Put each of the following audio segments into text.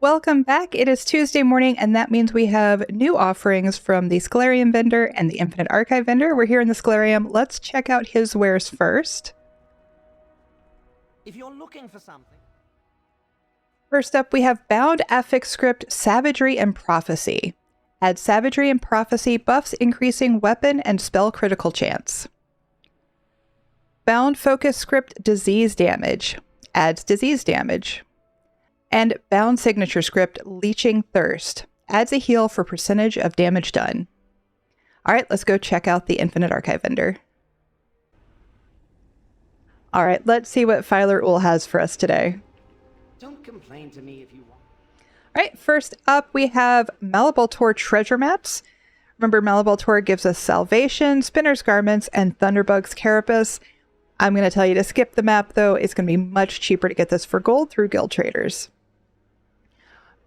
Welcome back. It is Tuesday morning, and that means we have new offerings from the Scholarium Vendor and the Infinite Archive Vendor. We're here in the Scholarium. Let's check out his wares first. If you're looking for something. First up, we have Bound Affix Script, Savagery and Prophecy. Add Savagery and Prophecy buffs increasing weapon and spell critical chance. Bound Focus Script, Disease Damage. Adds disease damage. And Bound Signature Script, Leeching Thirst. Adds a heal for percentage of damage done. All right, let's go check out the Infinite Archive Vendor. All right, let's see what Filer Ul has for us today. Don't complain to me if you want. All right, first up, we have Malaboltor Treasure Maps. Remember, Malaboltor gives us Salvation, Spinner's Garments, and Thunderbug's Carapace. I'm going to tell you to skip the map, though. It's going to be much cheaper to get this for gold through guild traders.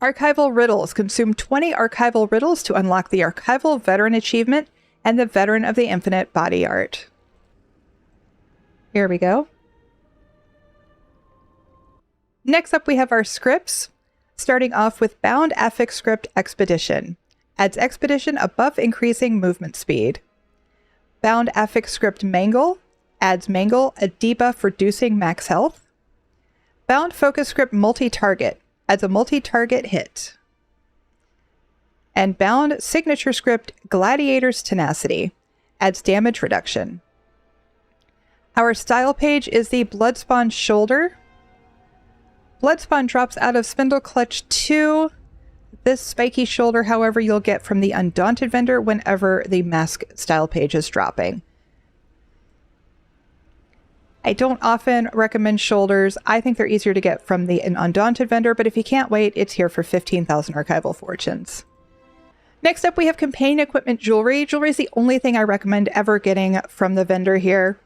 Archival Riddles. Consume 20 Archival Riddles to unlock the Archival Veteran Achievement and the Veteran of the Infinite Body Art. Here we go. Next up, we have our scripts, starting off with Bound Affix Script Expedition. Adds Expedition a buff increasing movement speed. Bound Affix Script Mangle. Adds Mangle a debuff reducing max health. Bound Focus Script Multi-Target. Adds a multi-target hit. And Bound Signature Script Gladiator's Tenacity. Adds damage reduction. Our style page is the Bloodspawn Shoulder. Bloodspawn drops out of Spindle Clutch 2. This spiky shoulder, however, you'll get from the Undaunted Vendor whenever the mask style page is dropping. I don't often recommend shoulders. I think they're easier to get from the Undaunted Vendor, but if you can't wait, it's here for 15,000 Archival Fortunes. Next up, we have Companion Equipment Jewelry. Jewelry is the only thing I recommend ever getting from the vendor here.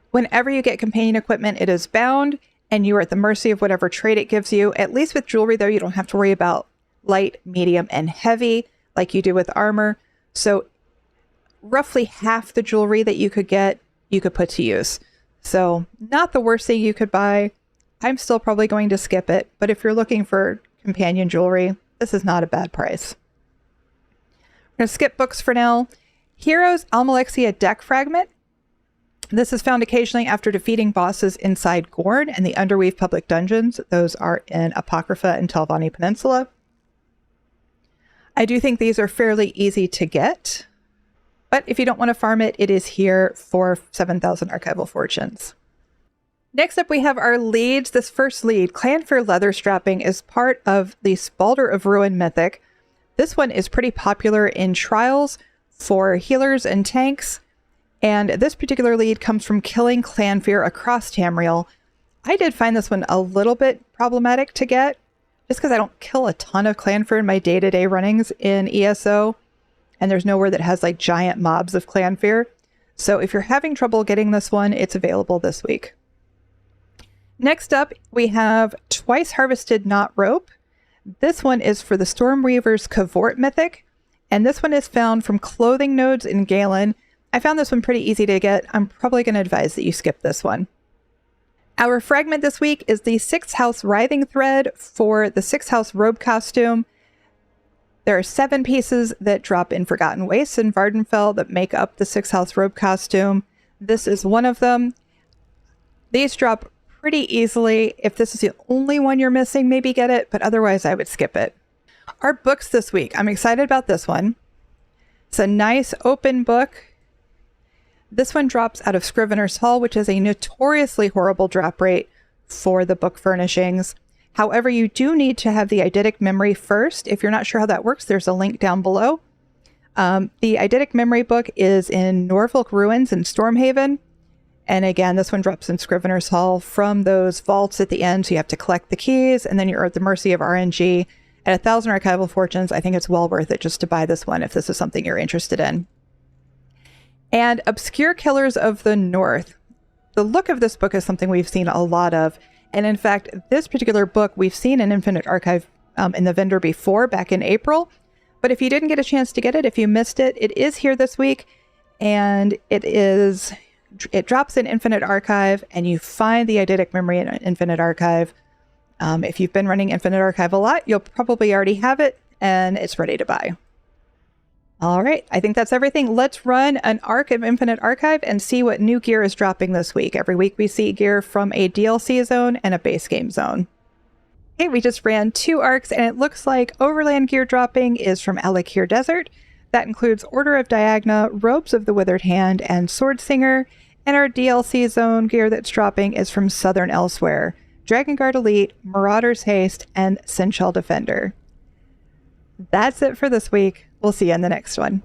Whenever you get Companion Equipment, it is bound, and you are at the mercy of whatever trade it gives you. At least with jewelry, though, you don't have to worry about light, medium, and heavy like you do with armor. So roughly half the jewelry that you could get, you could put to use. So not the worst thing you could buy. I'm still probably going to skip it, but if you're looking for companion jewelry, this is not a bad price. We're going to skip books for now. Heroes Almalexia Deck Fragment. This is found occasionally after defeating bosses inside Gorn and the Underweave Public Dungeons. Those are in Apocrypha and Telvanni Peninsula. I do think these are fairly easy to get. But if you don't want to farm it, it is here for 7,000 Archival Fortunes. Next up, we have our leads. This first lead, Clanfear Leather Strapping, is part of the Spalder of Ruin Mythic. This one is pretty popular in trials for healers and tanks. And this particular lead comes from killing Clanfear across Tamriel. I did find this one a little bit problematic to get, just because I don't kill a ton of Clanfear in my day-to-day runnings in ESO. And there's nowhere that has like giant mobs of Clanfear. So if you're having trouble getting this one, it's available this week. Next up, we have Twice Harvested Knot Rope. This one is for the Stormweaver's Cavort Mythic. And this one is found from clothing nodes in Galen. I found this one pretty easy to get. I'm probably going to advise that you skip this one. Our fragment this week is the 6th House Writhing Thread for the 6th House Robe Costume. There are 7 pieces that drop in Forgotten Wastes and Vardenfell that make up the 6th House Robe Costume. This is one of them. These drop pretty easily. If this is the only one you're missing, maybe get it, but otherwise I would skip it. Our books this week. I'm excited about this one. It's a nice open book. This one drops out of Scrivener's Hall, which is a notoriously horrible drop rate for the book furnishings. However, you do need to have the eidetic memory first. If you're not sure how that works, there's a link down below. The eidetic memory book is in Norfolk Ruins in Stormhaven. And again, this one drops in Scrivener's Hall from those vaults at the end. So you have to collect the keys, and then you're at the mercy of RNG. At 1,000 Archival Fortunes, I think it's well worth it just to buy this one if this is something you're interested in. And Obscure Killers of the North. The look of this book is something we've seen a lot of. And in fact, this particular book we've seen in Infinite Archive in the vendor before, back in April. But if you didn't get a chance to get it, if you missed it, it is here this week. And it drops in Infinite Archive, and you find the eidetic memory in Infinite Archive. If you've been running Infinite Archive a lot, you'll probably already have it, and it's ready to buy. All right, I think that's everything. Let's run an arc of Infinite Archive and see what new gear is dropping this week. Every week we see gear from a DLC zone and a base game zone. Okay, we just ran 2 arcs, and it looks like Overland gear dropping is from Alakir Desert. That includes Order of Diagna, Robes of the Withered Hand, and Sword Singer. And our DLC zone gear that's dropping is from Southern Elsewhere, Dragon Guard Elite, Marauder's Haste, and Sinshal Defender. That's it for this week. We'll see you in the next one.